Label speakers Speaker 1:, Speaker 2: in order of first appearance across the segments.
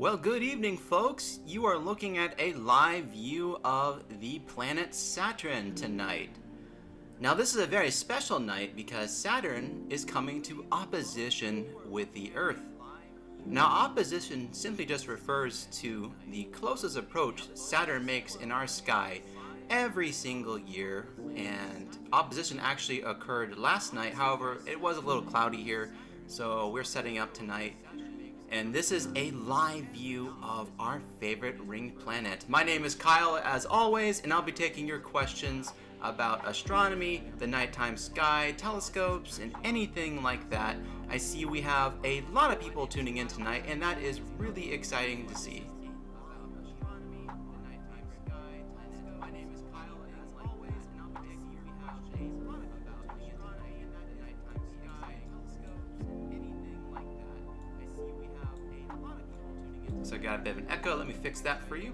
Speaker 1: Well, good evening, folks. You are looking at a live view of the planet Saturn tonight. Now, this is a very special night because Saturn is coming to opposition with the Earth. Now, opposition simply just refers to the closest approach Saturn makes in our sky every single year, and opposition actually occurred last night. However, it was a little cloudy here, so we're setting up tonight. And this is a live view of our favorite ring planet. My name is Kyle, as always, and I'll be taking your questions about astronomy, the nighttime sky, telescopes, and anything like that. I see we have a lot of people tuning in tonight, and that is really exciting to see. So I got a bit of an echo. Let me fix that for you.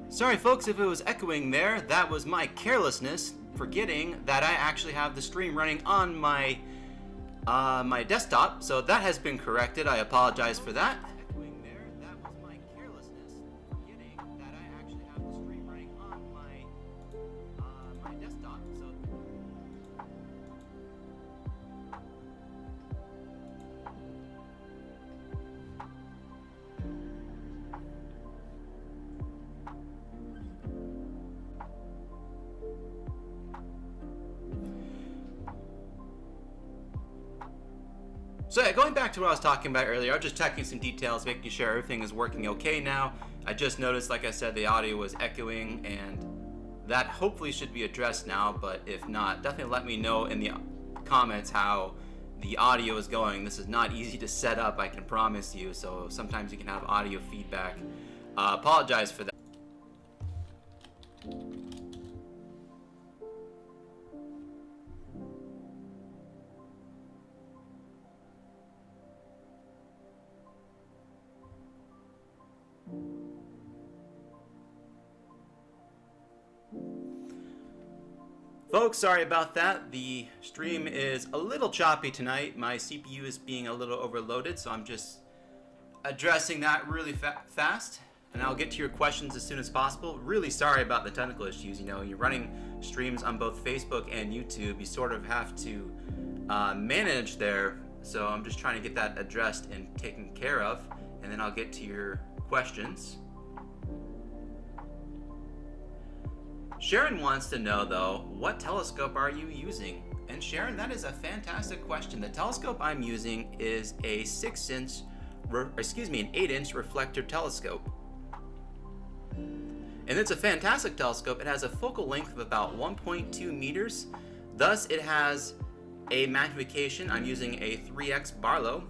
Speaker 1: Sorry folks if it was echoing there. That was my carelessness, forgetting that I actually have the stream running on my my desktop. So that has been corrected. I apologize for that. So yeah, going back to what I was talking about earlier, I was just checking some details, making sure everything is working okay now. I just noticed, like I said, the audio was echoing, and that hopefully should be addressed now, but if not, definitely let me know in the comments how the audio is going. This is not easy to set up, I can promise you, so sometimes you can have audio feedback. Apologize for that. Folks, sorry about that. The stream is a little choppy tonight. My CPU is being a little overloaded, so I'm just addressing that really fast. And I'll get to your questions as soon as possible. Really sorry about the technical issues. You know, you're running streams on both Facebook and YouTube. You sort of have to manage there. So I'm just trying to get that addressed and taken care of. And then I'll get to your questions. Sharon wants to know, though, what telescope are you using? And Sharon, that is a fantastic question. The telescope I'm using is a an 8-inch reflector telescope. And it's a fantastic telescope. It has a focal length of about 1.2 meters. Thus, it has a magnification. I'm using a 3x Barlow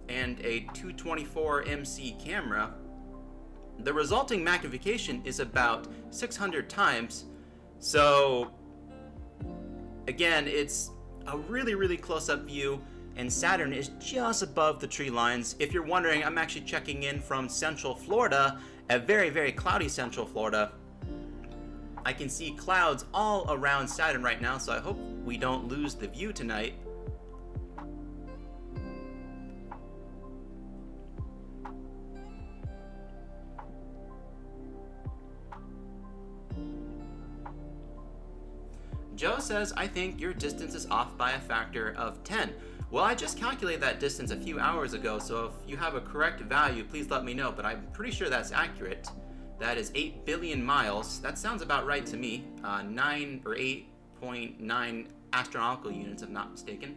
Speaker 1: and a 224 MC camera. The resulting magnification is about 600 times. So again, it's a really close-up view, and Saturn is just above the tree lines. If you're wondering, I'm actually checking in from Central Florida, a very cloudy Central Florida. I can see clouds all around Saturn right now, so I hope we don't lose the view tonight. Joe says, I think your distance is off by a factor of 10. Well, I just calculated that distance a few hours ago, so if you have a correct value, please let me know, but I'm pretty sure that's accurate. That is 8 billion miles. That sounds about right to me. 9 or 8.9 astronomical units, if I'm not mistaken.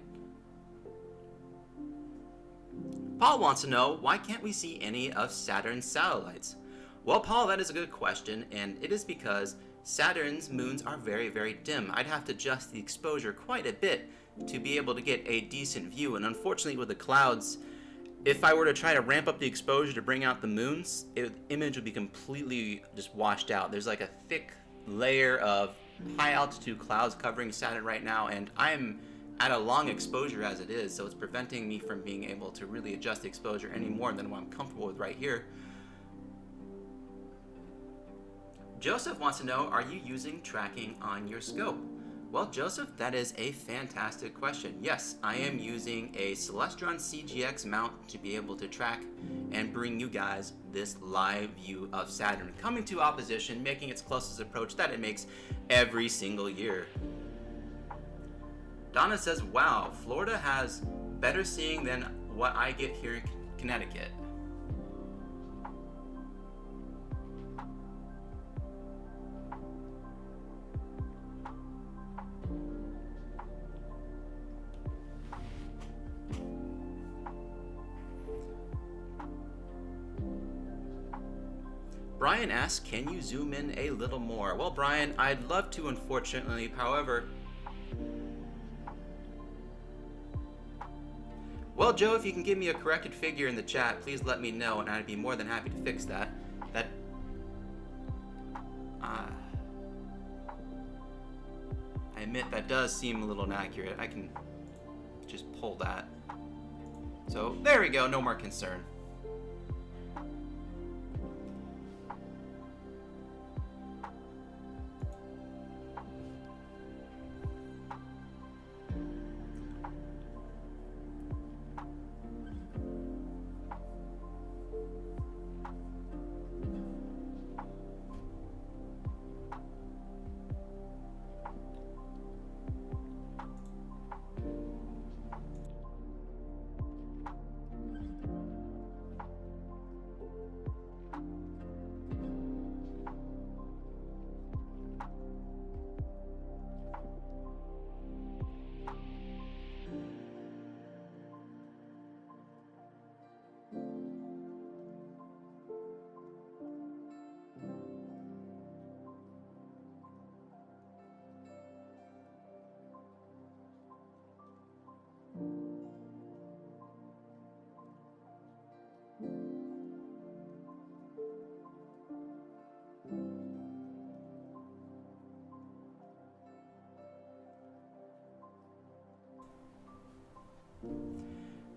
Speaker 1: Paul wants to know, why can't we see any of Saturn's satellites? Well, Paul, that is a good question, and it is because Saturn's moons are very dim. I'd have to adjust the exposure quite a bit to be able to get a decent view, and unfortunately with the clouds, if I were to try to ramp up the exposure to bring out the moons, the image would be completely just washed out. There's like a thick layer of high altitude clouds covering Saturn right now, and I'm at a long exposure as it is, so it's preventing me from being able to really adjust the exposure any more than what I'm comfortable with right here. Joseph wants to know, are you using tracking on your scope? Well, Joseph, that is a fantastic question. Yes, I am using a Celestron CGX mount to be able to track and bring you guys this live view of Saturn coming to opposition, making its closest approach that it makes every single year. Donna says, wow, Florida has better seeing than what I get here in Connecticut. Brian asks, can you zoom in a little more? Well, Brian, I'd love to, unfortunately. However, well, Joe, if you can give me a corrected figure in the chat, please let me know, and I'd be more than happy to fix that. I admit that does seem a little inaccurate. I can just pull that. So there we go, no more concern.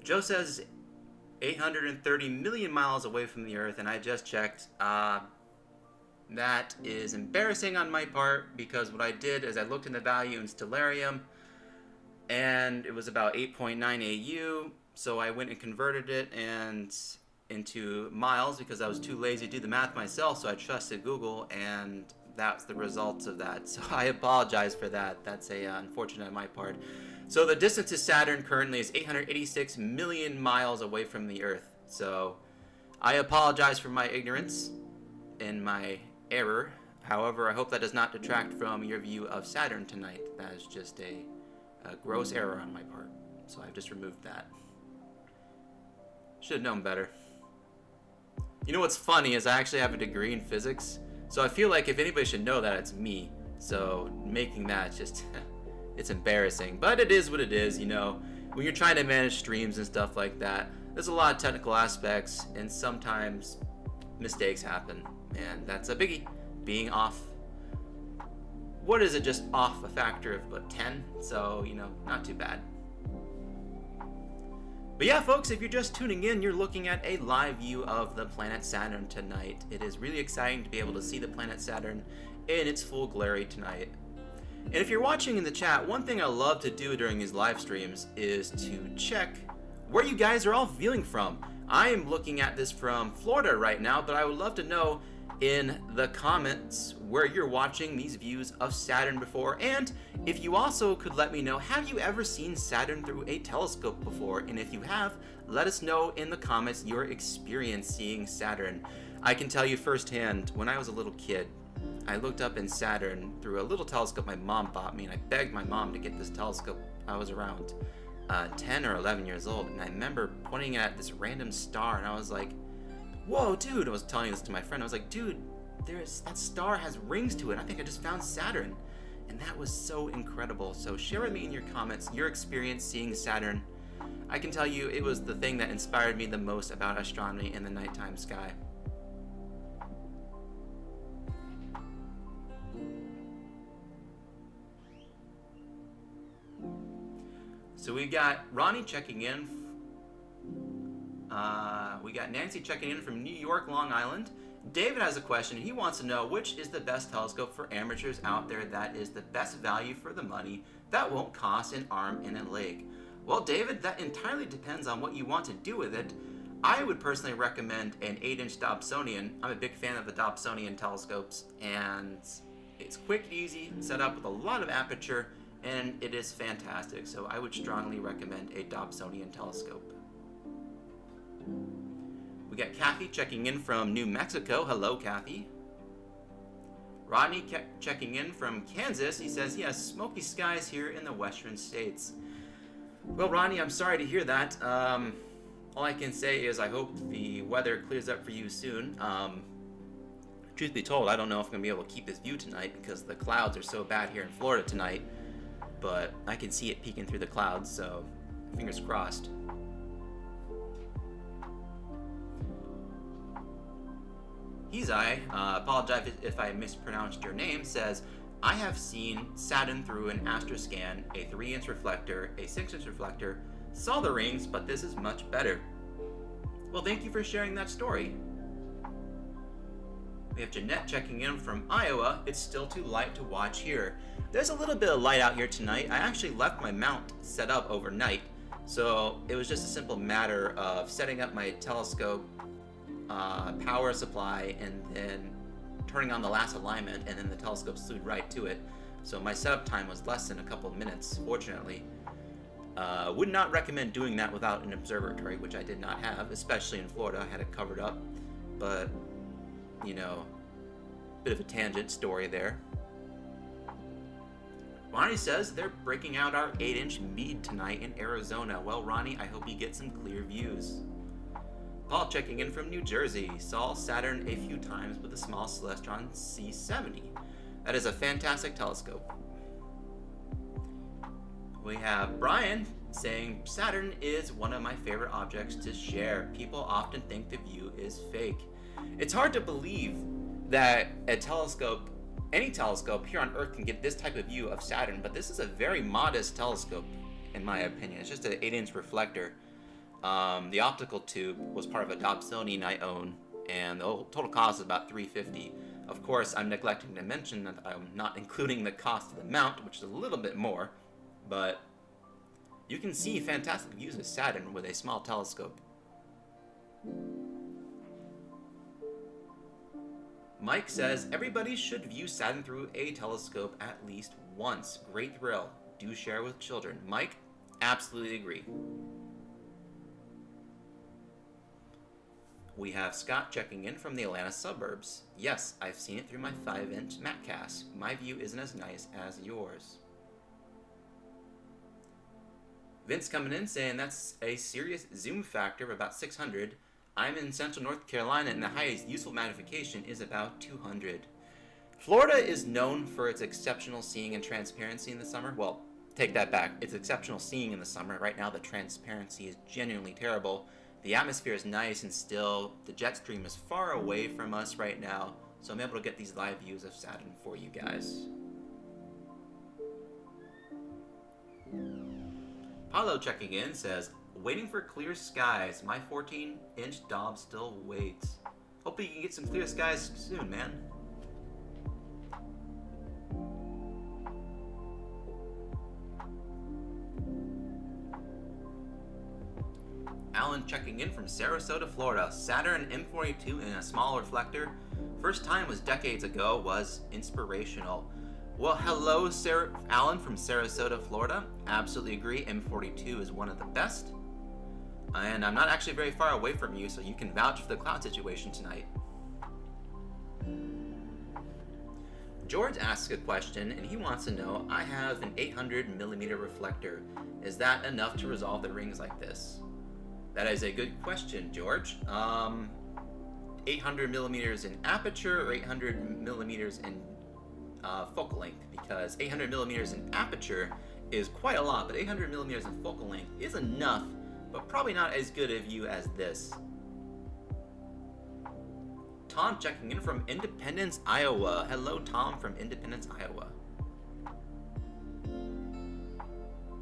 Speaker 1: Joe says 830 million miles away from the Earth, and I just checked. That is embarrassing on my part, because what I did is I looked in the value in stellarium, and it was about 8.9 AU, so I went and converted it into miles because I was too lazy to do the math myself, so I trusted Google, and that's the results of that. So I apologize for that. That's unfortunate on my part. So the distance to Saturn currently is 886 million miles away from the Earth. So I apologize for my ignorance and my error. However, I hope that does not detract from your view of Saturn tonight. That is just a gross error on my part. So I've just removed that. Should have known better. You know what's funny is I actually have a degree in physics. So I feel like if anybody should know that, it's me. So making that just... it's embarrassing, but it is what it is, you know. When you're trying to manage streams and stuff like that, there's a lot of technical aspects, and sometimes mistakes happen, and that's a biggie. Being off, what is it, just off a factor of about 10, so, you know, not too bad. But yeah, folks, if you're just tuning in, you're looking at a live view of the planet Saturn tonight. It is really exciting to be able to see the planet Saturn in its full glory tonight. And if you're watching in the chat, one thing I love to do during these live streams is to check where you guys are all viewing from. I am looking at this from Florida right now, but I would love to know in the comments where you're watching these views of Saturn before, and if you also could let me know, have you ever seen Saturn through a telescope before? And if you have, let us know in the comments your experience seeing Saturn. I can tell you firsthand, when I was a little kid, I looked up in Saturn through a little telescope my mom bought me, and I begged my mom to get this telescope. I was around 10 or 11 years old, and I remember pointing at this random star, and I was like, whoa, dude, I was telling this to my friend, I was like, dude, that star has rings to it. I think I just found Saturn. And that was so incredible. So share with me in your comments your experience seeing Saturn. I can tell you it was the thing that inspired me the most about astronomy in the nighttime sky. So we got Ronnie checking in. We got Nancy checking in from New York, Long Island. David has a question. He wants to know which is the best telescope for amateurs out there that is the best value for the money that won't cost an arm and a leg. Well, David, that entirely depends on what you want to do with it. I would personally recommend an 8-inch Dobsonian. I'm a big fan of the Dobsonian telescopes, and it's quick and easy, set up with a lot of aperture, and it is fantastic. So I would strongly recommend a Dobsonian telescope. We got Kathy checking in from New Mexico. Hello, Kathy. Rodney checking in from Kansas. He says, yes, smoky skies here in the western states. Well, Rodney, I'm sorry to hear that. All I can say is I hope the weather clears up for you soon. Truth be told, I don't know if I'm going to be able to keep this view tonight because the clouds are so bad here in Florida tonight. But I can see it peeking through the clouds, so fingers crossed. Hizai, apologize if I mispronounced your name, says, I have seen Saturn through an astroscan, a 3-inch reflector, a 6-inch reflector, saw the rings, but this is much better. Well, thank you for sharing that story. We have Jeanette checking in from Iowa. It's still too light to watch here. There's a little bit of light out here tonight. I actually left my mount set up overnight, so it was just a simple matter of setting up my telescope, power supply, and then turning on the last alignment, and then the telescope slewed right to it. So my setup time was less than a couple of minutes, fortunately. Would not recommend doing that without an observatory, which I did not have, especially in Florida. I had it covered up, but, you know, bit of a tangent story there. Ronnie says they're breaking out our 8-inch Meade tonight in Arizona. Well, Ronnie, I hope you get some clear views. Paul checking in from New Jersey. Saw Saturn a few times with the small Celestron C70. That is a fantastic telescope. We have Brian saying Saturn is one of my favorite objects to share. People often think the view is fake. It's hard to believe that a telescope, any telescope here on Earth, can get this type of view of Saturn, but this is a very modest telescope in my opinion. It's just an 8-inch reflector. The optical tube was part of a Dobsonian I own, and the total cost is about $350. Of course, I'm neglecting to mention that I'm not including the cost of the mount, which is a little bit more, but you can see fantastic views of Saturn with a small telescope. Mike says, everybody should view Saturn through a telescope at least once. Great thrill. Do share with children. Mike, absolutely agree. We have Scott checking in from the Atlanta suburbs. Yes, I've seen it through my 5-inch Matcast. My view isn't as nice as yours. Vince coming in saying that's a serious zoom factor of about 600. I'm in central North Carolina and the highest useful magnification is about 200. Florida is known for its exceptional seeing and transparency in the summer. Well, take that back. It's exceptional seeing in the summer. Right now the transparency is genuinely terrible. The atmosphere is nice and still. The jet stream is far away from us right now, so I'm able to get these live views of Saturn for you guys. Paulo checking in says, waiting for clear skies. My 14-inch Dob still waits. Hope you can get some clear skies soon, man. Alan checking in from Sarasota, Florida. Saturn M42 in a small reflector. First time was decades ago, was inspirational. Well, hello, Alan from Sarasota, Florida. Absolutely agree. M42 is one of the best. And I'm not actually very far away from you, so you can vouch for the cloud situation tonight. George asks a question, and he wants to know, I have an 800mm reflector. Is that enough to resolve the rings like this? That is a good question, George. 800mm in aperture or 800mm in focal length? Because 800mm in aperture is quite a lot, but 800mm in focal length is enough, but probably not as good a view as this. Tom checking in from Independence, Iowa. Hello, Tom from Independence, Iowa.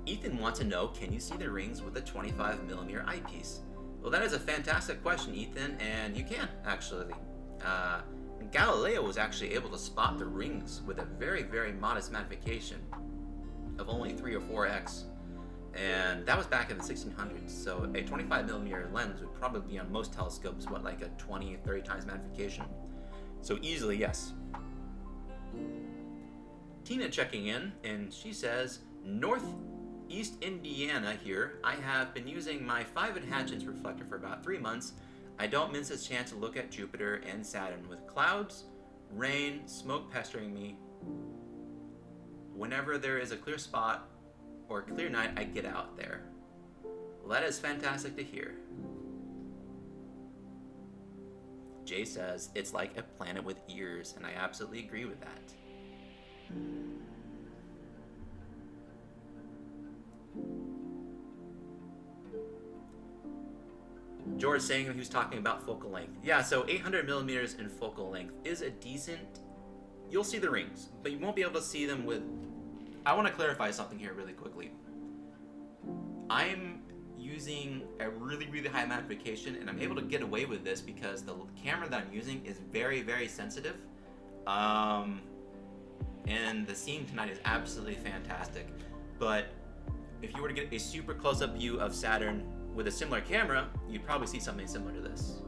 Speaker 1: Ethan wants to know, can you see the rings with a 25mm eyepiece? Well, that is a fantastic question, Ethan, and you can, actually. Galileo was actually able to spot the rings with a very, very modest magnification of only 3 or 4x. And that was back in the 1600s. So a 25 millimeter lens would probably be on most telescopes, what, like a 20, 30 times magnification. So easily, yes. Tina checking in, and she says, Northeast Indiana here. I have been using my 5.5" reflector for about 3 months. I don't miss a chance to look at Jupiter and Saturn with clouds, rain, smoke pestering me. Whenever there is a clear spot or a clear night, I get out there. Well, that is fantastic to hear. Jay says, it's like a planet with ears, and I absolutely agree with that. George saying he was talking about focal length. Yeah, so 800 millimeters in focal length is a decent... You'll see the rings, but you won't be able to see them with... I want to clarify something here really quickly. I'm using a really, really high magnification, and I'm able to get away with this because the camera that I'm using is very, very sensitive. And the scene tonight is absolutely fantastic. But if you were to get a super close-up view of Saturn with a similar camera, you'd probably see something similar to this.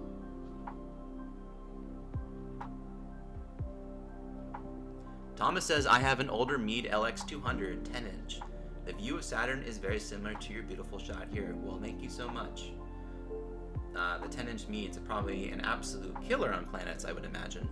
Speaker 1: Thomas says, I have an older Meade LX200 10-inch. The view of Saturn is very similar to your beautiful shot here. Well, thank you so much. The 10-inch Meade's probably an absolute killer on planets, I would imagine.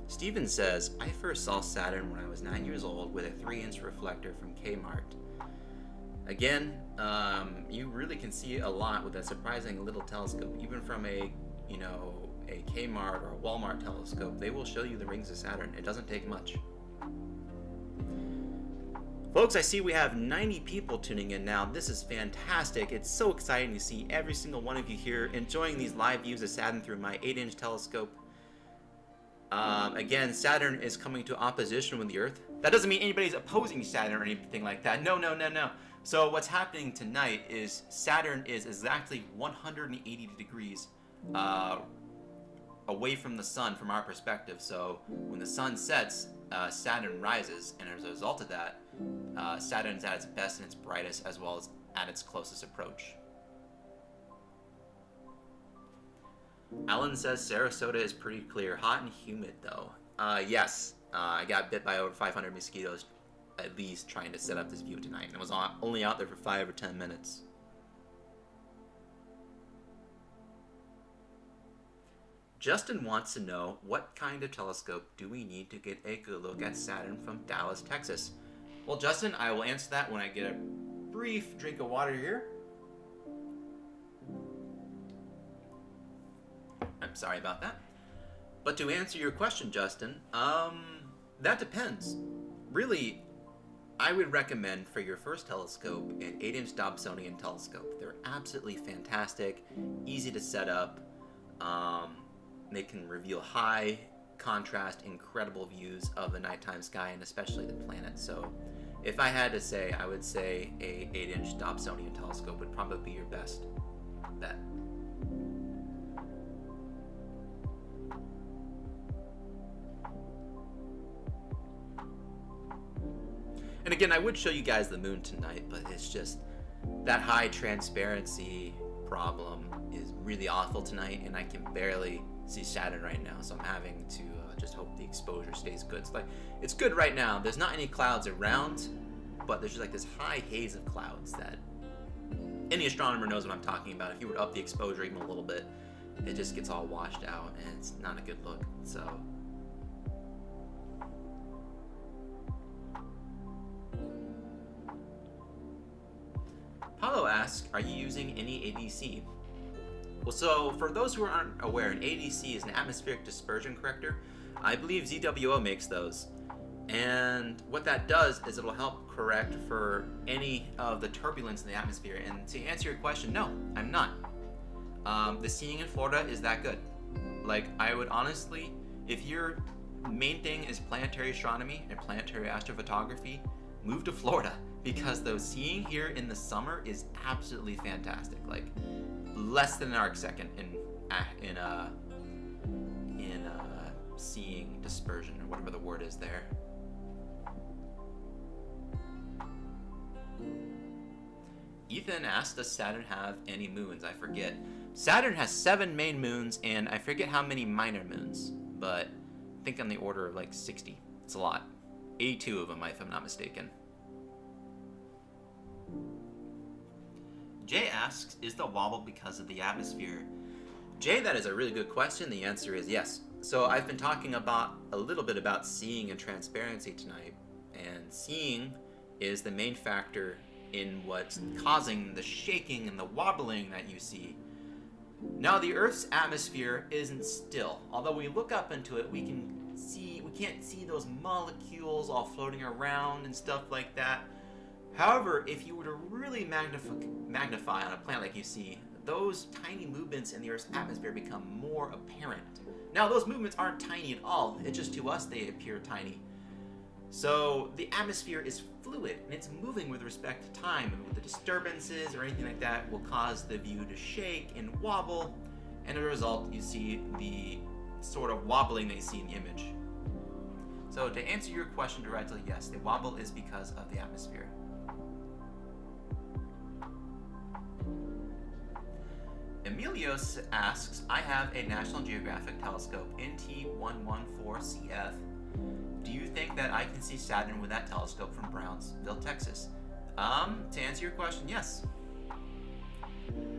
Speaker 1: Steven says, I first saw Saturn when I was 9 years old with a 3-inch reflector from Kmart. Again, you really can see a lot with a surprising little telescope. Even from a Kmart or a Walmart telescope, they will show you the rings of Saturn. It doesn't take much. Folks, I see we have 90 people tuning in now. This is fantastic. It's so exciting to see every single one of you here enjoying these live views of Saturn through my 8-inch telescope. Again, Saturn is coming to opposition with the Earth. That doesn't mean anybody's opposing Saturn or anything like that. No, no, no, no. So what's happening tonight is Saturn is exactly 180 degrees away from the sun from our perspective. So when the sun sets, Saturn rises, and as a result of that, Saturn's at its best and its brightest, as well as at its closest approach. Alan says Sarasota is pretty clear. Hot and humid, though. Yes. I got bit by over 500 mosquitoes, at least, trying to set up this view tonight. And I was only out there for 5 or 10 minutes. Justin wants to know, what kind of telescope do we need to get a good look at Saturn from Dallas, Texas? Well, Justin, I will answer that when I get a brief drink of water here. I'm sorry about that. But to answer your question, Justin, that depends. Really, I would recommend for your first telescope an 8-inch Dobsonian telescope. They're absolutely fantastic, easy to set up. They can reveal high contrast, incredible views of the nighttime sky and especially the planets. So if I had to say, I would say a 8-inch Dobsonian telescope would probably be your best bet. And again, I would show you guys the moon tonight, but it's just that high transparency problem is really awful tonight, and I can barely see Saturn right now, so I'm having to just hope the exposure stays good. It's good right now. There's not any clouds around, but there's just like this high haze of clouds that any astronomer knows what I'm talking about. If you were to up the exposure even a little bit, it just gets all washed out, and it's not a good look. So asks, are you using any ADC? Well, so for those who aren't aware, an ADC is an atmospheric dispersion corrector. I believe ZWO makes those. And what that does is it'll help correct for any of the turbulence in the atmosphere. And to answer your question, no, I'm not. The seeing in Florida is that good. Like, I would honestly, if your main thing is planetary astronomy and planetary astrophotography, move to Florida, because the seeing here in the summer is absolutely fantastic. Like, less than an arc second in seeing dispersion, or whatever the word is there. Ethan asked, does Saturn have any moons? I forget. Saturn has 7 main moons, and I forget how many minor moons, but I think on the order of like 60. It's a lot. 82 of them, if I'm not mistaken. Jay asks, is the wobble because of the atmosphere? Jay, that is a really good question. The answer is yes. So I've been talking about a little bit about seeing and transparency tonight, and seeing is the main factor in what's causing the shaking and the wobbling that you see. Now, the Earth's atmosphere isn't still. Although we look up into it, we can't see those molecules all floating around and stuff like that. However, if you were to really magnify on a planet like you see, those tiny movements in the Earth's atmosphere become more apparent. Now, those movements aren't tiny at all. It's just to us they appear tiny. So the atmosphere is fluid, and it's moving with respect to time, and with the disturbances or anything like that will cause the view to shake and wobble, and as a result you see the sort of wobbling that you see in the image. So to answer your question directly, yes, the wobble is because of the atmosphere. Emilios asks, I have a National Geographic telescope, NT114CF. Do you think that I can see Saturn with that telescope from Brownsville, Texas? To answer your question, yes.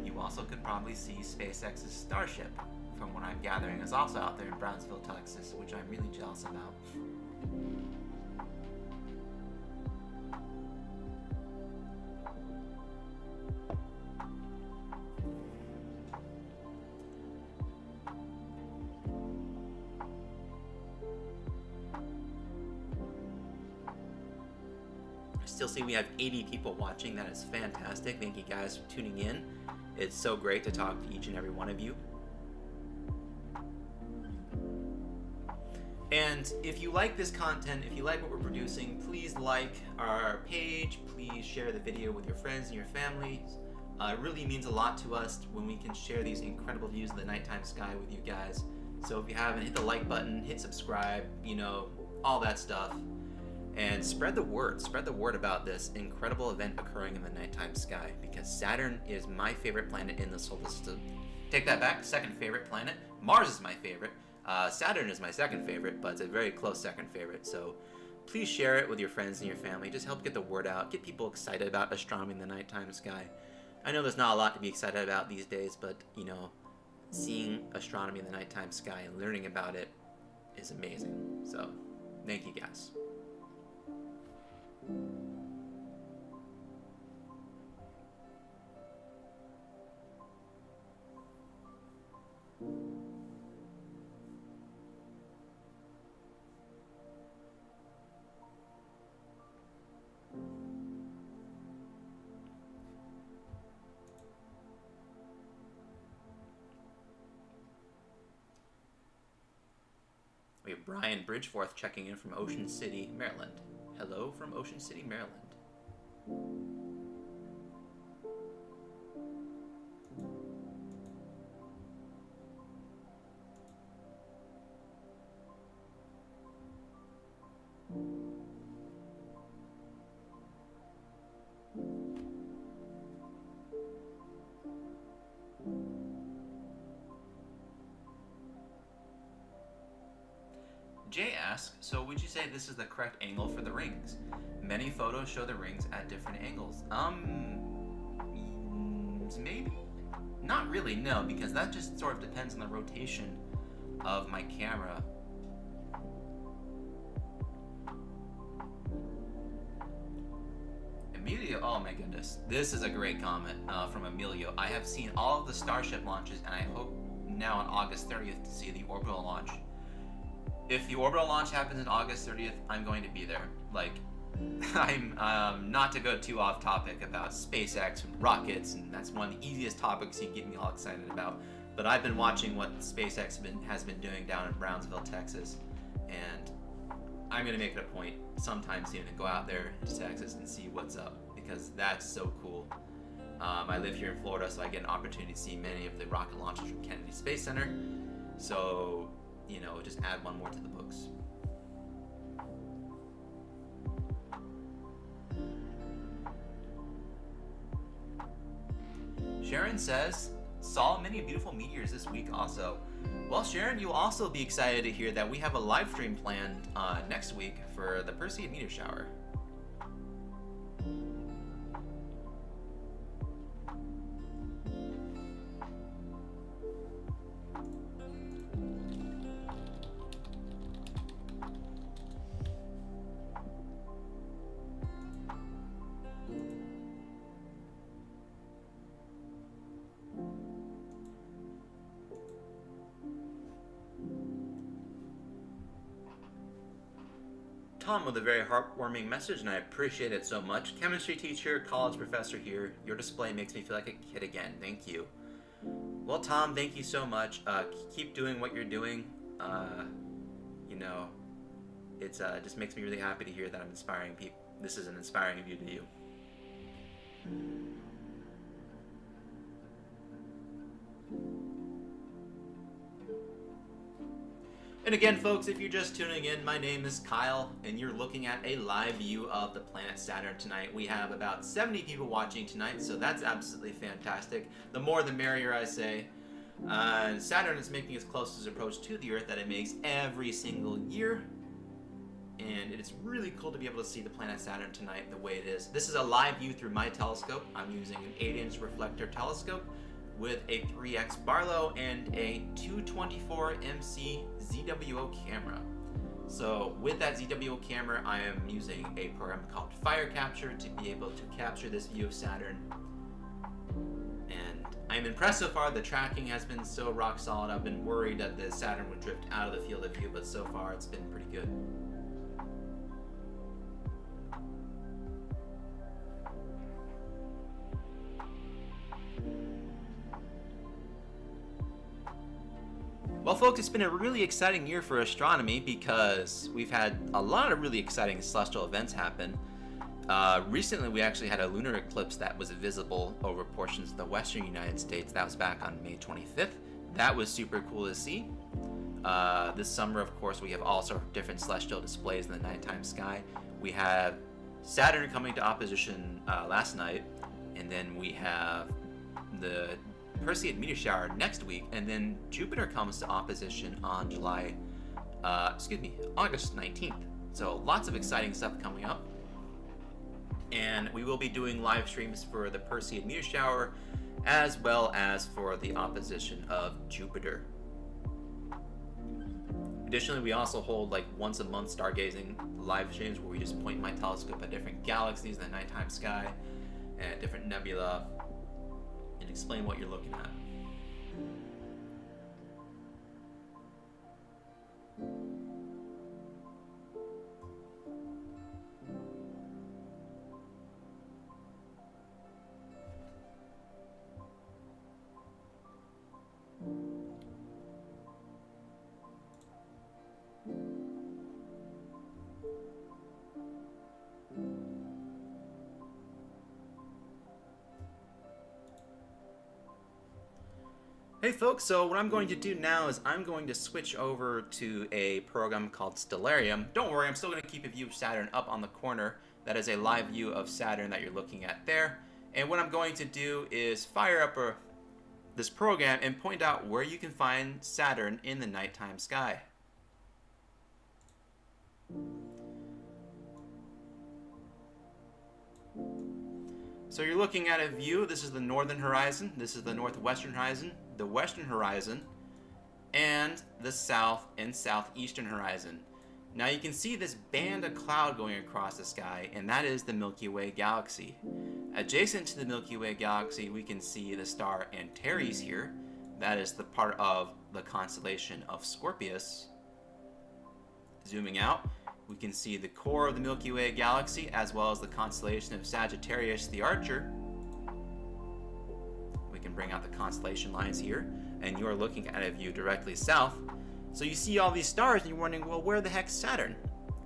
Speaker 1: You also could probably see SpaceX's Starship, from what I'm gathering, is also out there in Brownsville, Texas, which I'm really jealous about. Still see we have 80 people watching. That is fantastic. Thank you guys for tuning in. It's so great to talk to each and every one of you. And if you like this content, if you like what we're producing, please like our page. Please share the video with your friends and your families. It really means a lot to us when we can share these incredible views of the nighttime sky with you guys. So if you haven't, hit the like button, hit subscribe, you know, all that stuff. And spread the word about this incredible event occurring in the nighttime sky, because Saturn is my favorite planet in the solar system. Take that back, second favorite planet. Mars is my favorite. Saturn is my second favorite, but it's a very close second favorite. So please share it with your friends and your family. Just help get the word out, get people excited about astronomy in the nighttime sky. I know there's not a lot to be excited about these days, but you know, seeing astronomy in the nighttime sky and learning about it is amazing. So thank you guys. We have Brian Bridgeforth checking in from Ocean City, Maryland. Hello from Ocean City, Maryland. Jay asks, so would you say this is the correct angle for the rings? Many photos show the rings at different angles. Maybe? Not really, no, because that just sort of depends on the rotation of my camera. Emilio, oh my goodness. goodness. This is a great comment from Emilio. I have seen all of the Starship launches, and I hope now on August 30th to see the orbital launch. If the orbital launch happens on August 30th, I'm going to be there. Like, I'm not to go too off topic about SpaceX and rockets, and that's one of the easiest topics you can get me all excited about. But I've been watching what SpaceX has been doing down in Brownsville, Texas, and I'm going to make it a point sometime soon to go out there to Texas and see what's up, because that's so cool. I live here in Florida, so I get an opportunity to see many of the rocket launches from Kennedy Space Center. So, you know, just add one more to the books. Sharon says, saw many beautiful meteors this week also. Well, Sharon, you'll also be excited to hear that we have a live stream planned next week for the Perseid meteor shower. Tom with a very heartwarming message, and I appreciate it so much. Chemistry teacher, college professor here. Your display makes me feel like a kid again. Thank you. Well, Tom, thank you so much. Keep doing what you're doing. You know, it's just makes me really happy to hear that I'm inspiring people. This is an inspiring view to you. And again, folks, if you're just tuning in, my name is Kyle, and you're looking at a live view of the planet Saturn tonight. We have about 70 people watching tonight, so that's absolutely fantastic. The more the merrier, I say. Saturn is making its closest approach to the Earth that it makes every single year. And it's really cool to be able to see the planet Saturn tonight the way it is. This is a live view through my telescope. I'm using an 8-inch reflector telescope with a 3x Barlow and a 224 MC ZWO camera. So with that ZWO camera, I am using a program called Fire Capture to be able to capture this view of Saturn. And I'm impressed so far. The tracking has been so rock solid. I've been worried that the Saturn would drift out of the field of view, but so far it's been pretty good. Well, folks, it's been a really exciting year for astronomy because we've had a lot of really exciting celestial events happen. Recently, we actually had a lunar eclipse that was visible over portions of the western United States. That was back on May 25th. That was super cool to see. This summer, of course, we have all sorts of different celestial displays in the nighttime sky. We have Saturn coming to opposition last night, and then we have the Perseid meteor shower next week, and then Jupiter comes to opposition on August 19th. So lots of exciting stuff coming up. And we will be doing live streams for the Perseid meteor shower as well as for the opposition of Jupiter. Additionally, we also hold like once a month stargazing live streams where we just point my telescope at different galaxies in the nighttime sky and different nebula and explain what you're looking at. Hey folks, so what I'm going to do now is I'm going to switch over to a program called Stellarium. Don't worry, I'm still going to keep a view of Saturn up on the corner. That is a live view of Saturn that you're looking at there. And what I'm going to do is fire up this program and point out where you can find Saturn in the nighttime sky. So you're looking at a view. This is the northern horizon, this is the northwestern horizon, the western horizon, and the south and southeastern horizon. Now you can see this band of cloud going across the sky, and that is the Milky Way galaxy. Adjacent to the Milky Way galaxy, we can see the star Antares here. That is the part of the constellation of Scorpius. Zooming out, we can see the core of the Milky Way galaxy, as well as the constellation of Sagittarius the Archer. We can bring out the constellation lines here, and you are looking at a view directly south. So you see all these stars, and you're wondering, well, where the heck's Saturn?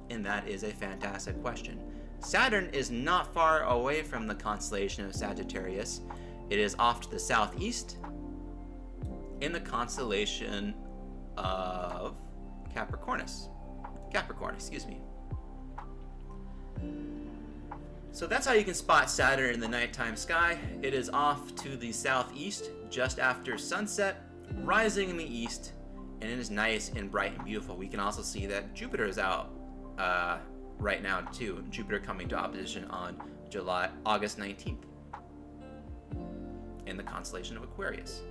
Speaker 1: And that is a fantastic question. Saturn is not far away from the constellation of Sagittarius. It is off to the southeast in the constellation of Capricorn, excuse me. So that's how you can spot Saturn in the nighttime sky. It is off to the southeast just after sunset, rising in the east, and it is nice and bright and beautiful. We can also see that Jupiter is out right now too. Jupiter coming to opposition on August 19th in the constellation of Aquarius.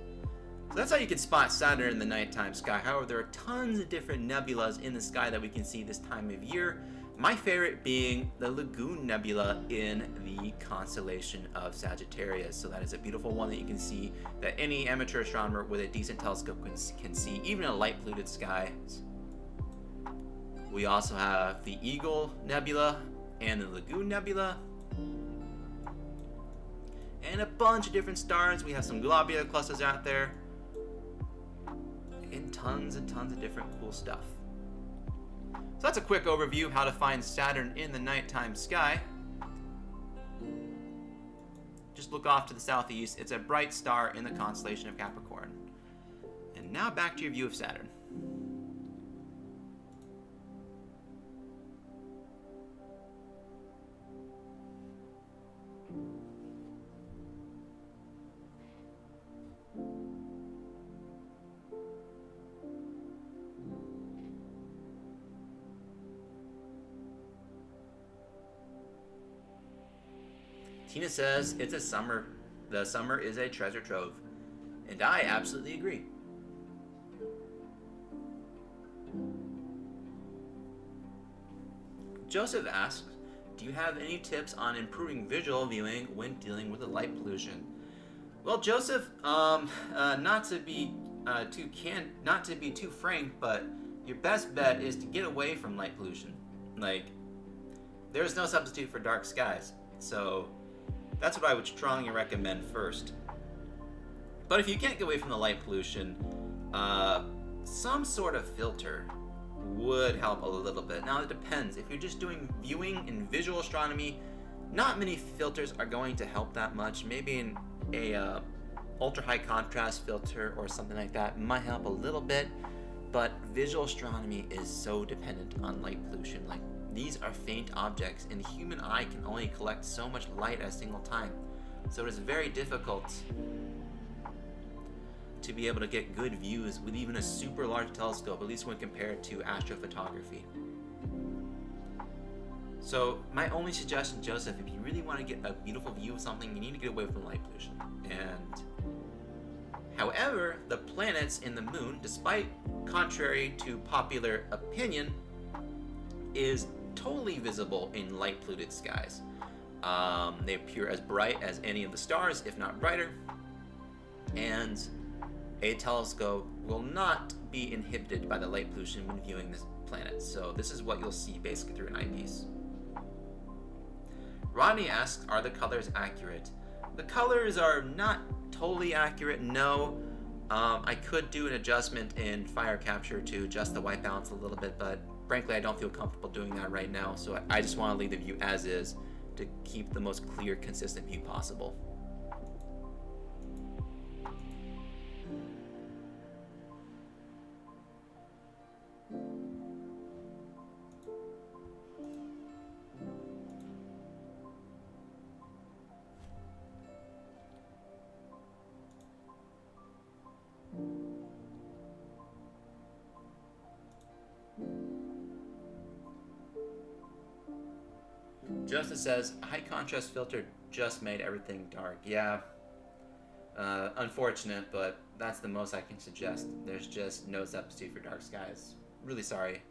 Speaker 1: So that's how you can spot Saturn in the nighttime sky. However, there are tons of different nebulas in the sky that we can see this time of year. My favorite being the Lagoon Nebula in the constellation of Sagittarius. So that is a beautiful one that you can see, that any amateur astronomer with a decent telescope can see, even in a light polluted sky. We also have the Eagle Nebula and the Lagoon Nebula. And a bunch of different stars. We have some globular clusters out there. And tons of different cool stuff. So that's a quick overview of how to find Saturn in the nighttime sky. Just look off to the southeast. It's a bright star in the constellation of Capricorn. And now back to your view of Saturn. Tina says it's a summer. The summer is a treasure trove. And I absolutely agree. Joseph asks, do you have any tips on improving visual viewing when dealing with the light pollution? Well, Joseph, not to be too frank, but your best bet is to get away from light pollution. Like, there's no substitute for dark skies. So that's what I would strongly recommend first. But if you can't get away from the light pollution, some sort of filter would help a little bit. Now it depends. If you're just doing viewing in visual astronomy, not many filters are going to help that much. Maybe a ultra high contrast filter or something like that might help a little bit. But visual astronomy is so dependent on light pollution. Like, these are faint objects, and the human eye can only collect so much light at a single time. So it is very difficult to be able to get good views with even a super large telescope, at least when compared to astrophotography. So my only suggestion, Joseph, if you really want to get a beautiful view of something, you need to get away from light pollution. And however, the planets in the moon, despite contrary to popular opinion, is totally visible in light polluted skies. They appear as bright as any of the stars, if not brighter, and a telescope will not be inhibited by the light pollution when viewing this planet. So this is what you'll see basically through an eyepiece. Rodney asks, are the colors accurate? The colors are not totally accurate, no. I could do an adjustment in fire capture to adjust the white balance a little bit, but frankly, I don't feel comfortable doing that right now, so I just want to leave the view as is to keep the most clear, consistent view possible. Justin says, high contrast filter just made everything dark. Yeah, unfortunate, but that's the most I can suggest. There's just no substitute for dark skies. Really sorry.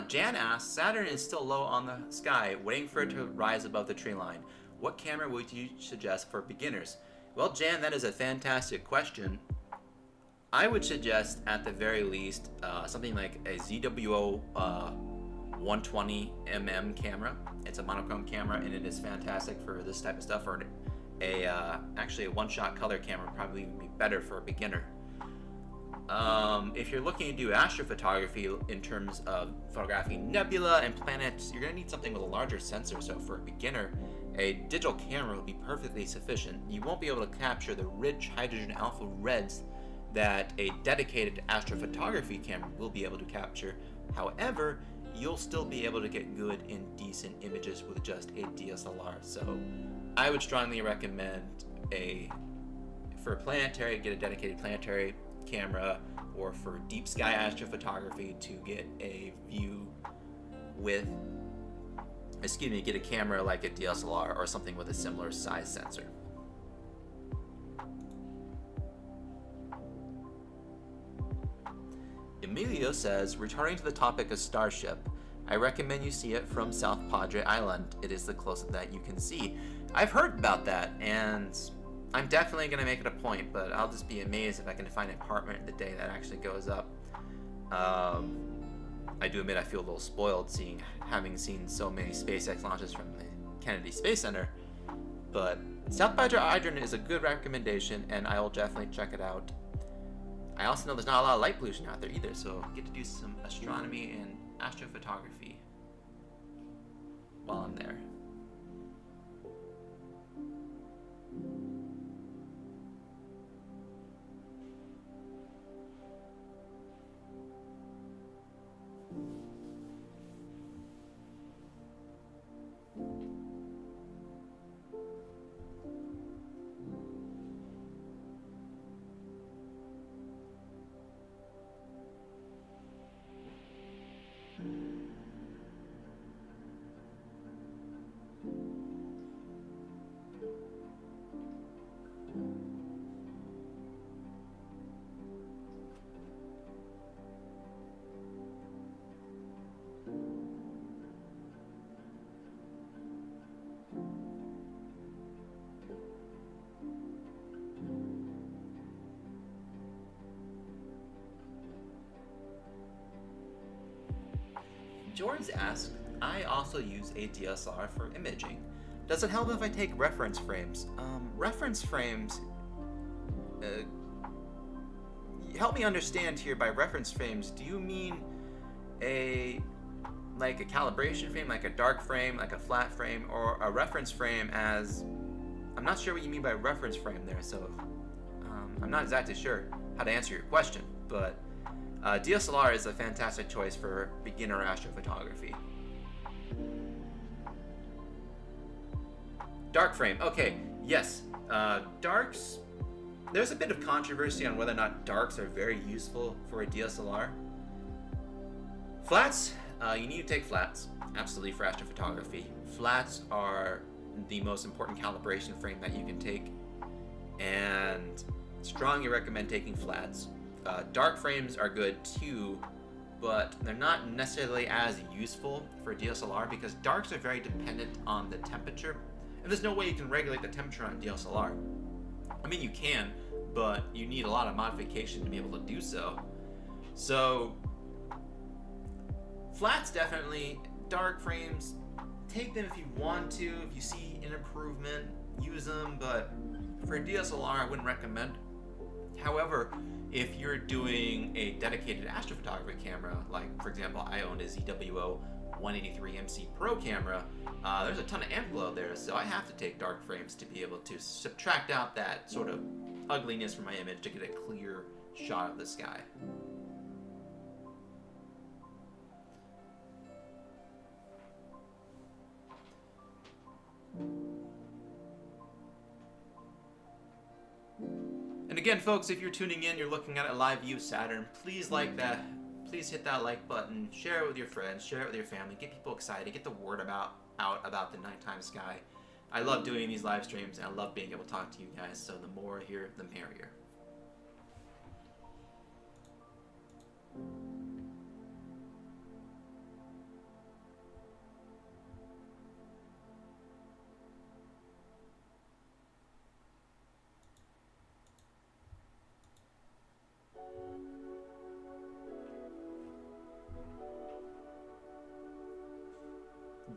Speaker 1: Jan asks, Saturn is still low on the sky, waiting for it to rise above the tree line. What camera would you suggest for beginners? Well, Jan, that is a fantastic question. I would suggest, at the very least, something like a ZWO 120mm camera. It's a monochrome camera, and it is fantastic for this type of stuff. Or actually, a one-shot color camera would probably be better for a beginner. If you're looking to do astrophotography in terms of photographing nebula and planets, you're going to need something with a larger sensor. So for a beginner, a digital camera will be perfectly sufficient. You won't be able to capture the rich hydrogen alpha reds that a dedicated astrophotography camera will be able to capture. However, you'll still be able to get good and decent images with just a DSLR. So I would strongly recommend for planetary, get a dedicated planetary camera, or for deep sky astrophotography to get a view with, get a camera like a DSLR or something with a similar size sensor. Emilio says, returning to the topic of Starship, I recommend you see it from South Padre Island. It is the closest that you can see. I've heard about that, and I'm definitely going to make it a point, but I'll just be amazed if I can find an apartment the day that actually goes up. I do admit I feel a little spoiled having seen so many SpaceX launches from the Kennedy Space Center, but South Padre Island is a good recommendation, and I will definitely check it out. I also know there's not a lot of light pollution out there either, so get to do some astronomy and astrophotography while I'm there. George asks, I also use a DSLR for imaging. Does it help if I take reference frames? Reference frames, help me understand here by reference frames, do you mean like a calibration frame, like a dark frame, like a flat frame, or a reference frame as, I'm not sure what you mean by reference frame there, so I'm not exactly sure how to answer your question, but DSLR is a fantastic choice for beginner astrophotography. Dark frame, okay, yes. Darks, there's a bit of controversy on whether or not darks are very useful for a DSLR. Flats, you need to take flats, absolutely, for astrophotography. Flats are the most important calibration frame that you can take, and strongly recommend taking flats. Dark frames are good too, but they're not necessarily as useful for DSLR because darks are very dependent on the temperature, and there's no way you can regulate the temperature on DSLR. I mean, you can, but you need a lot of modification to be able to do so. So flats definitely, dark frames, take them if you want to. If you see an improvement, use them, but for a DSLR, I wouldn't recommend. However, if you're doing a dedicated astrophotography camera, like for example, I own a ZWO 183MC Pro camera, there's a ton of amp glow there, so I have to take dark frames to be able to subtract out that sort of ugliness from my image to get a clear shot of the sky. And again, folks, if you're tuning in, you're looking at a live view of Saturn, please like that. Please hit that like button, share it with your friends, share it with your family, get people excited, get the word out about the nighttime sky. I love doing these live streams, and I love being able to talk to you guys, so the more here, the merrier.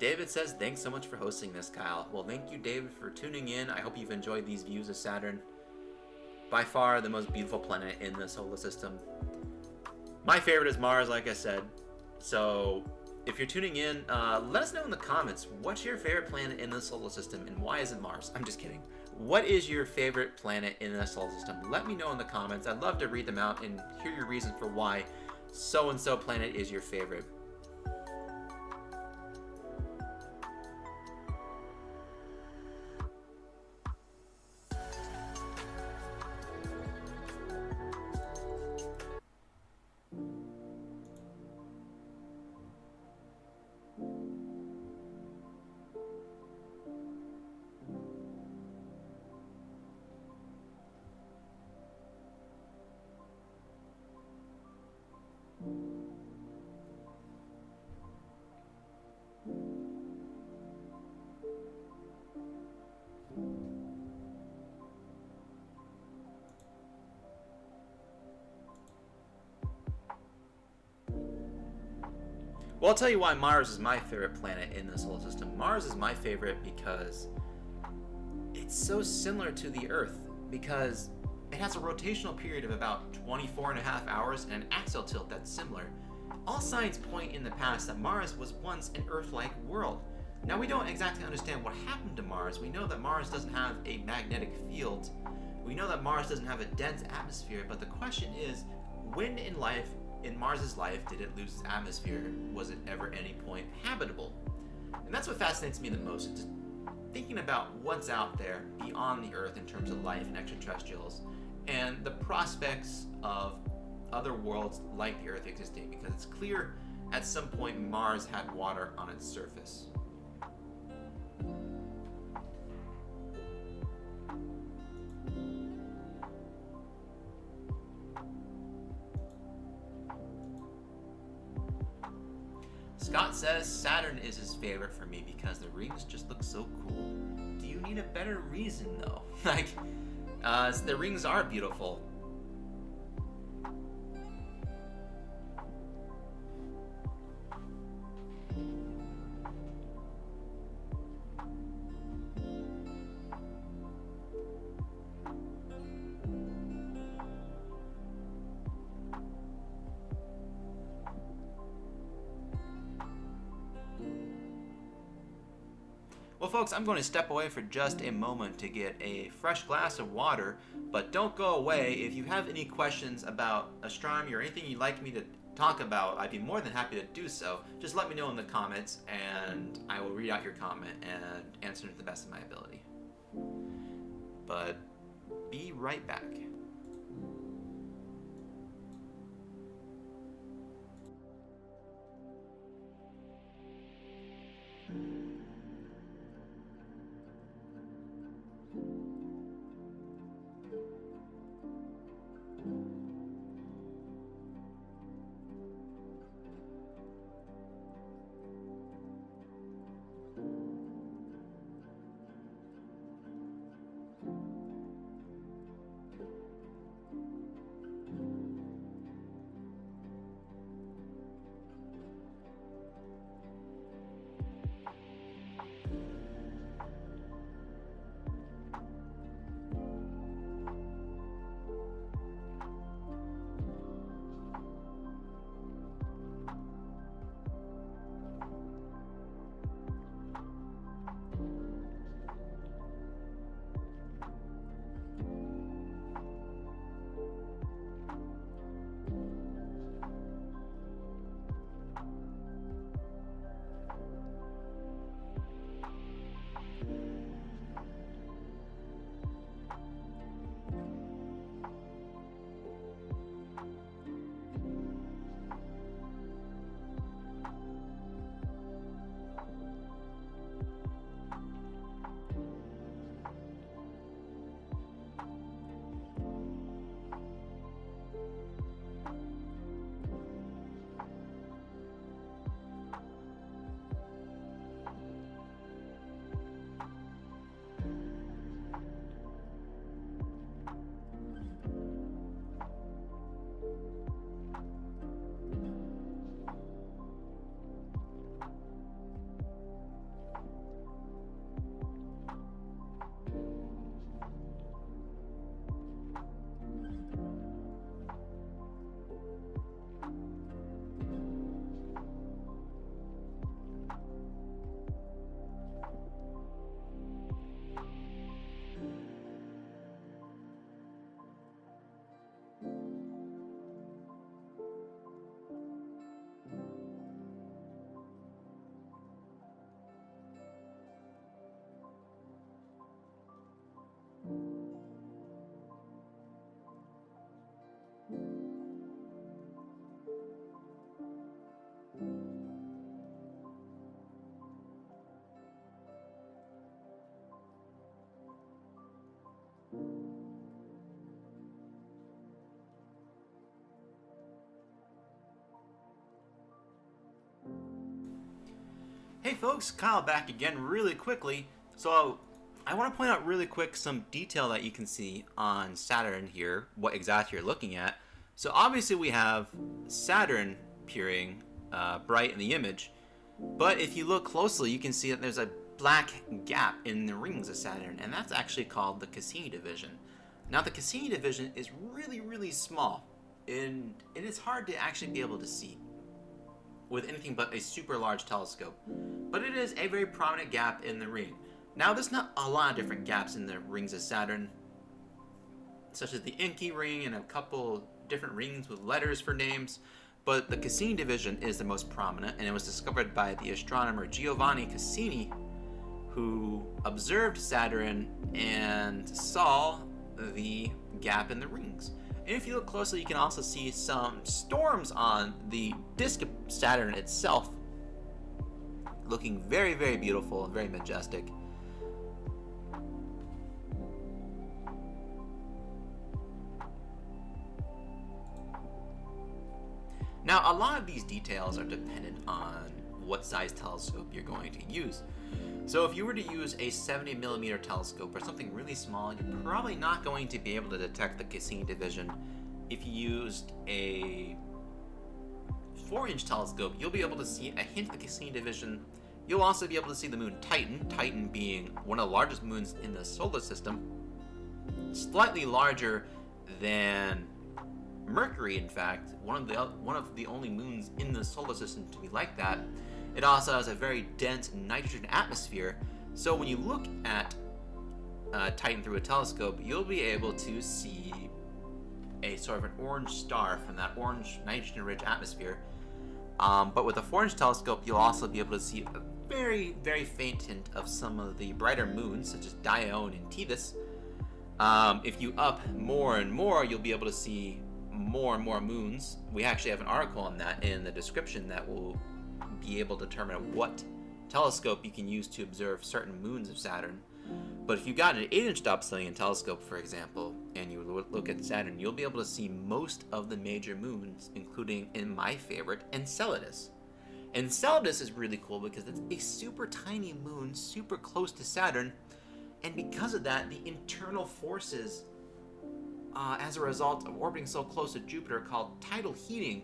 Speaker 1: David says, thanks so much for hosting this, Kyle. Well, thank you, David, for tuning in. I hope you've enjoyed these views of Saturn. By far the most beautiful planet in the solar system. My favorite is Mars, like I said. So if you're tuning in, let us know in the comments, what's your favorite planet in the solar system and why is it Mars? I'm just kidding. What is your favorite planet in the solar system? Let me know in the comments. I'd love to read them out and hear your reason for why so-and-so planet is your favorite. Well, I'll tell you why Mars is my favorite planet in the solar system. Mars is my favorite because it's so similar to the Earth, because it has a rotational period of about 24.5 hours and an axial tilt that's similar. All signs point in the past that Mars was once an Earth-like world. Now, we don't exactly understand what happened to Mars. We know that Mars doesn't have a magnetic field. We know that Mars doesn't have a dense atmosphere, but the question is, when in Mars's life did it lose its atmosphere? Was it ever at any point habitable? And that's what fascinates me the most, just thinking about what's out there beyond the Earth in terms of life and extraterrestrials, and the prospects of other worlds like the Earth existing, because it's clear at some point Mars had water on its surface. Scott says Saturn is his favorite for me because the rings just look so cool. Do you need a better reason though? The rings are beautiful. Well, folks, I'm going to step away for just a moment to get a fresh glass of water, but don't go away. If you have any questions about astronomy or anything you'd like me to talk about, I'd be more than happy to do so. Just let me know in the comments, and I will read out your comment and answer it to the best of my ability. But be right back. Hey folks, Kyle back again really quickly. So I want to point out really quick some detail that you can see on Saturn here, what exactly you're looking at. So obviously we have Saturn appearing bright in the image, but if you look closely you can see that there's a black gap in the rings of Saturn, and that's actually called the Cassini division. Now the Cassini division is really small, and it is hard to actually be able to see with anything but a super large telescope. But it is a very prominent gap in the ring. Now there's not a lot of different gaps in the rings of Saturn, such as the Enki ring and a couple different rings with letters for names, but the Cassini division is the most prominent, and it was discovered by the astronomer Giovanni Cassini, who observed Saturn and saw the gap in the rings. And if you look closely, you can also see some storms on the disk of Saturn itself, looking very beautiful and very majestic. Now, a lot of these details are dependent on what size telescope you're going to use. So if you were to use a 70mm telescope or something really small, you're probably not going to be able to detect the Cassini division. If you used a 4-inch telescope, you'll be able to see a hint of the Cassini division. You'll also be able to see the moon Titan, Titan being one of the largest moons in the solar system, slightly larger than Mercury, in fact, one of the only moons in the solar system to be like that. It also has a very dense nitrogen atmosphere, so when you look at Titan through a telescope, you'll be able to see a sort of an orange star from that orange nitrogen-rich atmosphere. But with a 4-inch telescope, you'll also be able to see a very faint hint of some of the brighter moons, such as Dione and Tethys. If you up more and more, you'll be able to see more and more moons. We actually have an article on that in the description that will be able to determine what telescope you can use to observe certain moons of Saturn. But if you got an 8-inch Dobsonian telescope, for example, and you look at Saturn, you'll be able to see most of the major moons, including, in my favorite, Enceladus. Enceladus is really cool because it's a super tiny moon, super close to Saturn, and because of that, the internal forces as a result of orbiting so close to Jupiter, called tidal heating,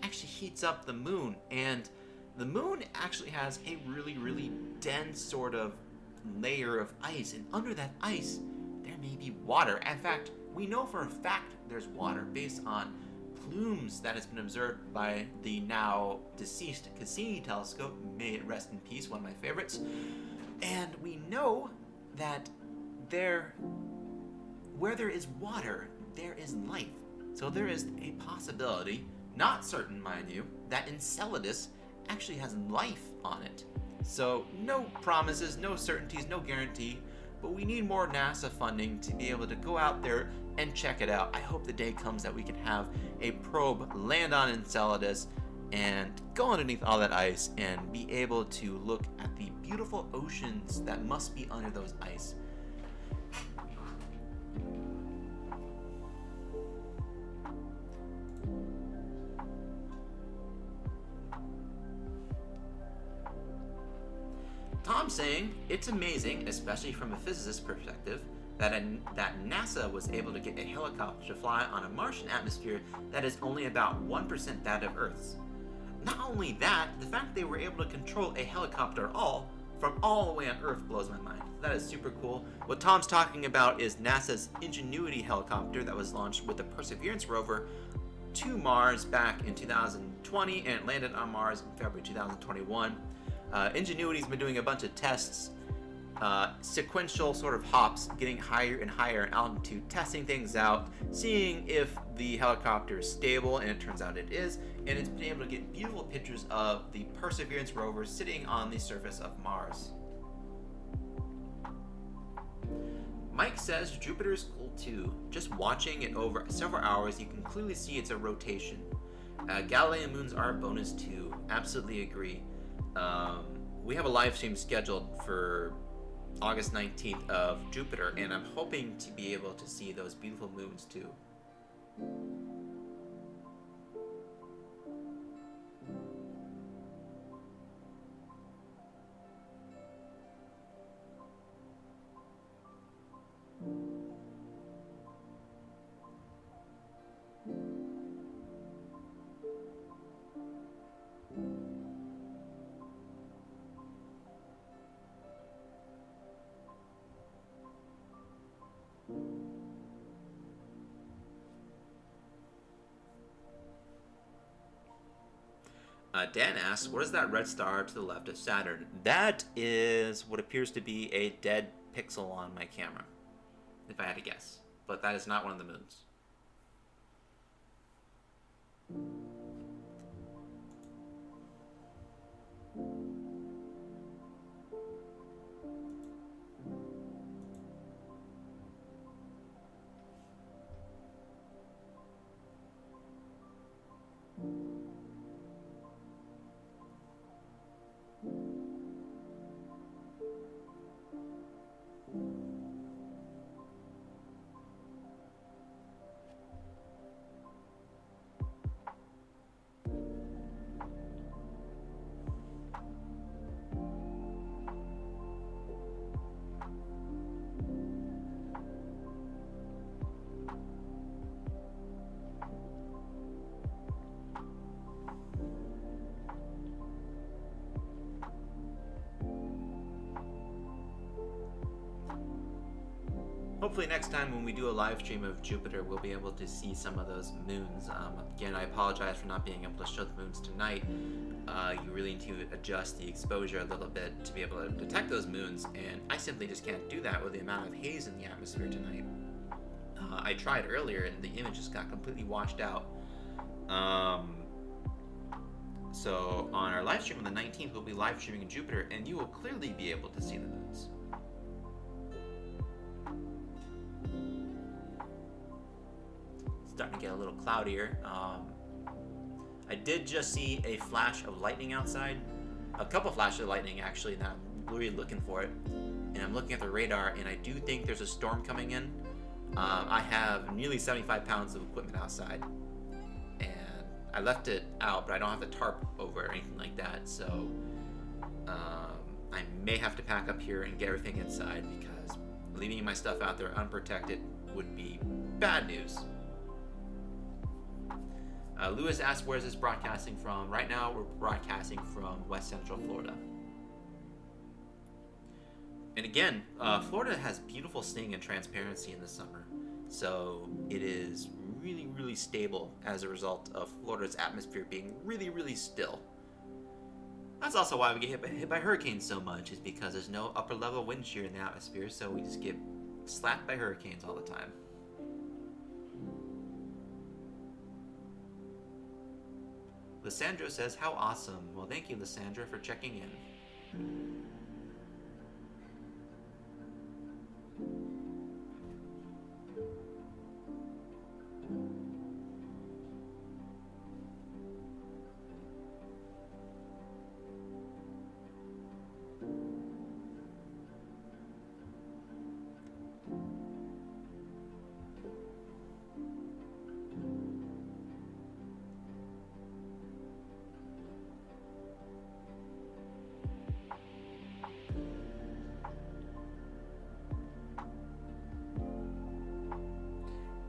Speaker 1: actually heats up the moon, and the moon actually has a really dense sort of layer of ice, and under that ice there may be water. In fact, we know for a fact there's water based on plumes that has been observed by the now deceased Cassini telescope. May it rest in peace, one of my favorites. And we know that where there is water, there is life. So there is a possibility, not certain mind you, that Enceladus actually has life on it. So no promises, no certainties, no guarantee, but we need more NASA funding to be able to go out there and check it out. I hope the day comes that we can have a probe land on Enceladus and go underneath all that ice and be able to look at the beautiful oceans that must be under those ice. Tom's saying it's amazing, especially from a physicist's perspective, that NASA was able to get a helicopter to fly on a Martian atmosphere that is only about 1% that of Earth's. Not only that, the fact they were able to control a helicopter at all from all the way on Earth blows my mind. That is super cool. What Tom's talking about is NASA's Ingenuity helicopter that was launched with the Perseverance rover to Mars back in 2020, and it landed on Mars in February 2021. Ingenuity's been doing a bunch of tests, sequential sort of hops, getting higher and higher in altitude, testing things out, seeing if the helicopter is stable, and it turns out it is, and it's been able to get beautiful pictures of the Perseverance rover sitting on the surface of Mars. Mike says Jupiter is cool too. Just watching it over several hours, you can clearly see it's a rotation. Galilean moons are a bonus too. Absolutely agree. We have a live stream scheduled for August 19th of Jupiter, and I'm hoping to be able to see those beautiful moons too. Dan asks, what is that red star to the left of Saturn? That is what appears to be a dead pixel on my camera, if I had to guess. But that is not one of the moons. Hopefully next time when we do a live stream of Jupiter, we'll be able to see some of those moons. Again, I apologize for not being able to show the moons tonight. You really need to adjust the exposure a little bit to be able to detect those moons, and I simply just can't do that with the amount of haze in the atmosphere tonight. I tried earlier and the image just got completely washed out. So on our live stream on the 19th, we'll be live streaming Jupiter, and you will clearly be able to see the moons. Starting to get a little cloudier. I did just see a flash of lightning outside. A couple flashes of lightning actually, and I'm really looking for it. And I'm looking at the radar, and I do think there's a storm coming in. I have nearly 75 pounds of equipment outside. And I left it out, but I don't have the tarp over or anything like that. So I may have to pack up here and get everything inside, because leaving my stuff out there unprotected would be bad news. Lewis asks, where is this broadcasting from? Right now, we're broadcasting from West Central Florida. And again, Florida has beautiful seeing and transparency in the summer. So it is really, really stable as a result of Florida's atmosphere being really, really still. That's also why we get hit by hurricanes so much, is because there's no upper level wind shear in the atmosphere, so we just get slapped by hurricanes all the time. Lysandra says, how awesome. Well, thank you, Lysandra, for checking in.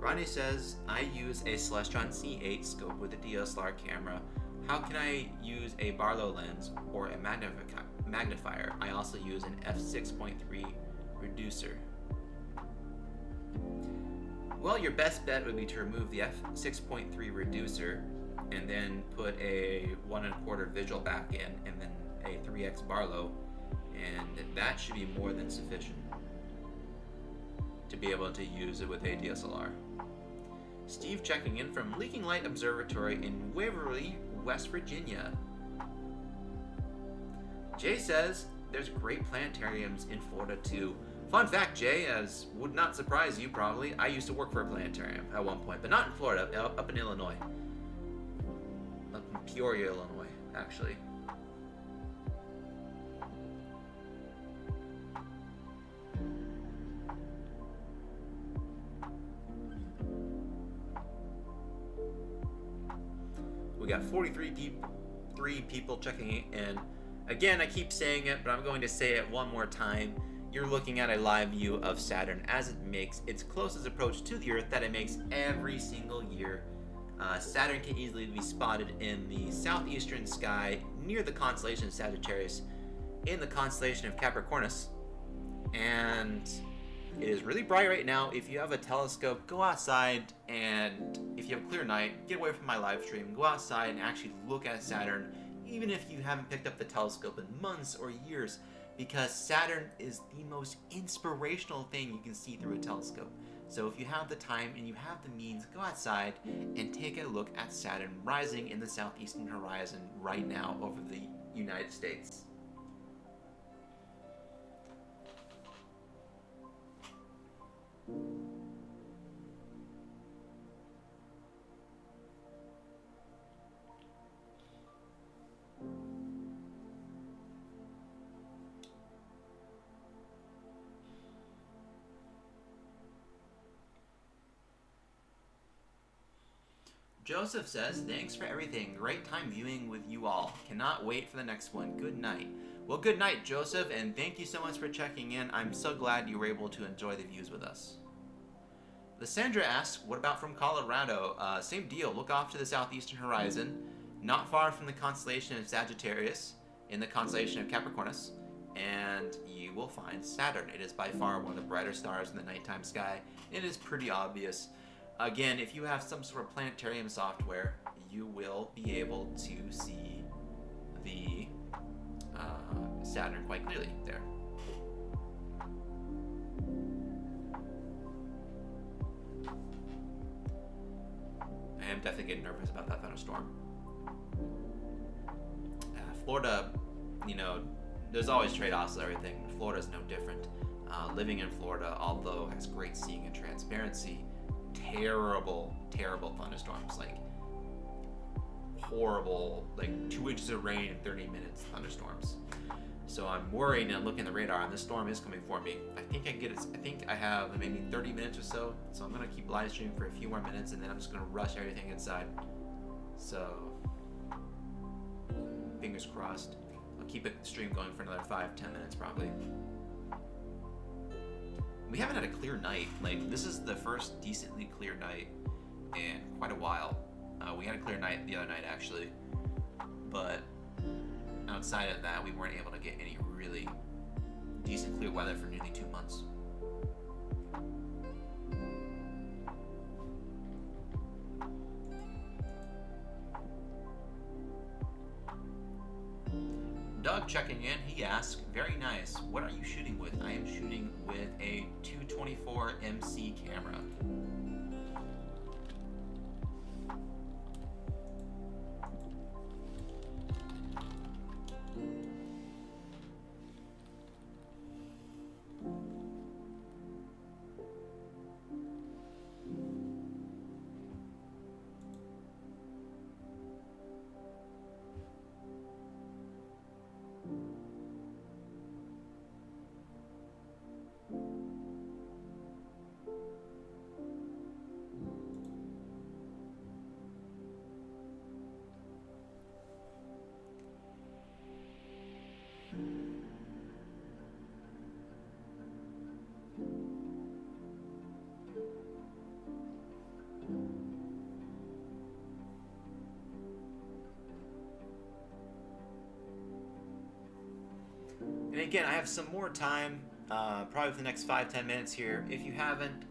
Speaker 1: Ronnie says, I use a Celestron C8 scope with a DSLR camera. How can I use a Barlow lens or a magnifier? I also use an f6.3 reducer. Well, your best bet would be to remove the f6.3 reducer and then put a 1 1/4 visual back in and then a 3x Barlow, and that should be more than sufficient to be able to use it with a DSLR. Steve checking in from Leaking Light Observatory in Waverly, West Virginia. Jay says there's great planetariums in Florida too. Fun fact, Jay, as would not surprise you probably, I used to work for a planetarium at one point, but not in Florida, up in Illinois. Up in Peoria, Illinois, actually. We got 43 people checking in. Again, I keep saying it, but I'm going to say it one more time. You're looking at a live view of Saturn as it makes its closest approach to the Earth that it makes every single year. Saturn can easily be spotted in the southeastern sky near the constellation Sagittarius in the constellation of Capricornus. And it is really bright right now. If you have a telescope, go outside, and if you have a clear night, get away from my live stream, go outside and actually look at Saturn even if you haven't picked up the telescope in months or years, because Saturn is the most inspirational thing you can see through a telescope. So if you have the time and you have the means, go outside and take a look at Saturn rising in the southeastern horizon right now over the United States. Joseph says, thanks for everything. Great time viewing with you all. Cannot wait for the next one. Good night. Well, good night, Joseph, and thank you so much for checking in. I'm so glad you were able to enjoy the views with us. Lysandra asks, what about from Colorado? Same deal. Look off to the southeastern horizon, not far from the constellation of Sagittarius, in the constellation of Capricornus, and you will find Saturn. It is by far one of the brighter stars in the nighttime sky. It is pretty obvious. Again, if you have some sort of planetarium software, you will be able to see the Saturn quite clearly there. I am definitely getting nervous about that thunderstorm. Florida, you know, there's always trade-offs with everything. Florida's no different. Living in Florida, although has great seeing and transparency, terrible thunderstorms, like horrible, like 2 inches of rain in 30 minutes thunderstorms. So I'm worried and looking at the radar, and this storm is coming for me. I think I get it. I think I have maybe 30 minutes or so. So I'm gonna keep live streaming for a few more minutes, and then I'm just gonna rush everything inside. So fingers crossed. I'll keep the stream going for another 5-10 minutes probably. We haven't had a clear night. Like, this is the first decently clear night in quite a while. We had a clear night the other night, actually. But outside of that, we weren't able to get any really decent clear weather for nearly 2 months. Doug checking in, he asks, very nice, what are you shooting with? I am shooting with a 224 MC camera. And again, I have some more time, probably for the next 5-10 minutes here. If you haven't,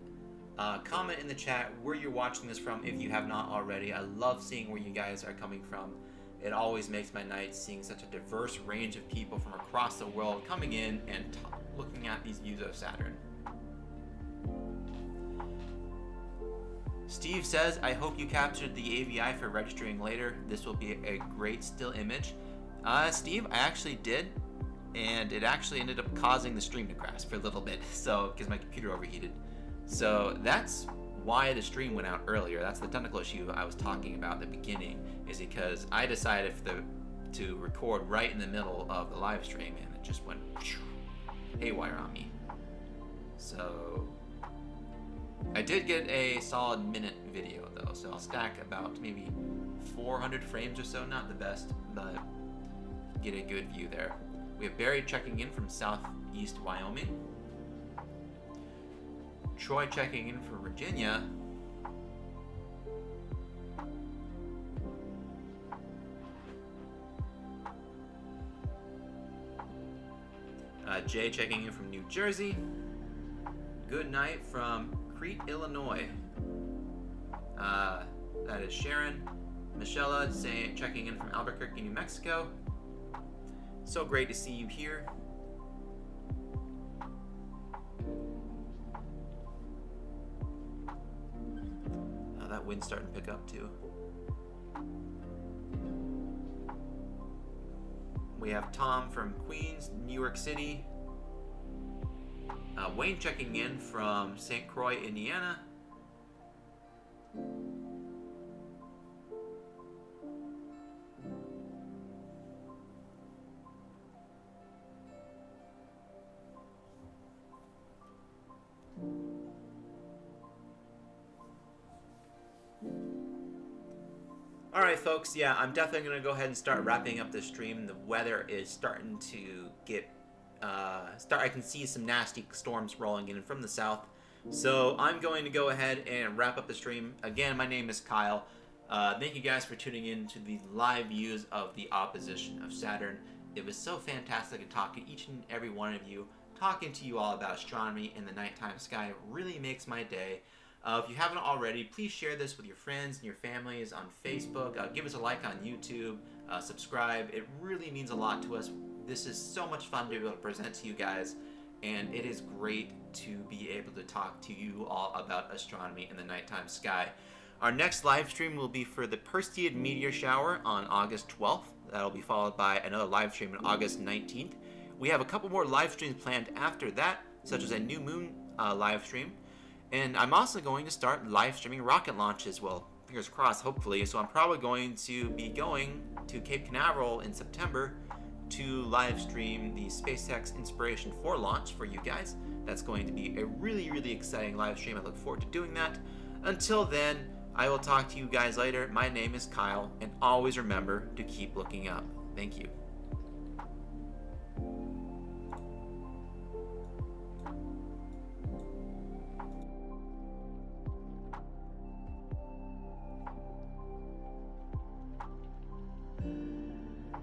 Speaker 1: comment in the chat where you're watching this from if you have not already. I love seeing where you guys are coming from. It always makes my night seeing such a diverse range of people from across the world coming in and looking at these views of Saturn. Steve says, I hope you captured the AVI for registering later. This will be a great still image. Steve, I actually did. And it actually ended up causing the stream to crash for a little bit, so because my computer overheated. So that's why the stream went out earlier. That's the technical issue I was talking about at the beginning, is because I decided to record right in the middle of the live stream, and it just went haywire on me. So I did get a solid minute video though, so I'll stack about maybe 400 frames or so, not the best, but get a good view there. We have Barry checking in from southeast Wyoming. Troy checking in from Virginia. Jay checking in from New Jersey. Good night from Crete, Illinois. That is Sharon. Michelle saying, checking in from Albuquerque, New Mexico. So great to see you here. That wind's starting to pick up too. We have Tom from Queens, New York City. Wayne checking in from St. Croix, Indiana. Alright folks, yeah, I'm definitely going to go ahead and start wrapping up the stream. The weather is starting to get, I can see some nasty storms rolling in from the south. So I'm going to go ahead and wrap up the stream. Again, my name is Kyle. Thank you guys for tuning in to the live views of the opposition of Saturn. It was so fantastic to talk to each and every one of you. Talking to you all about astronomy in the nighttime sky really makes my day. If you haven't already, please share this with your friends and your families on Facebook. Give us a like on YouTube. Subscribe. It really means a lot to us. This is so much fun to be able to present to you guys, and it is great to be able to talk to you all about astronomy in the nighttime sky. Our next live stream will be for the Perseid meteor shower on August 12th. That'll be followed by another live stream on August 19th. We have a couple more live streams planned after that, such as a new moon live stream. And I'm also going to start live streaming rocket launches, well, fingers crossed, hopefully. So I'm probably going to be going to Cape Canaveral in September to live stream the SpaceX Inspiration 4 launch for you guys. That's going to be a really, really exciting live stream. I look forward to doing that. Until then, I will talk to you guys later. My name is Kyle, and always remember to keep looking up. Thank you.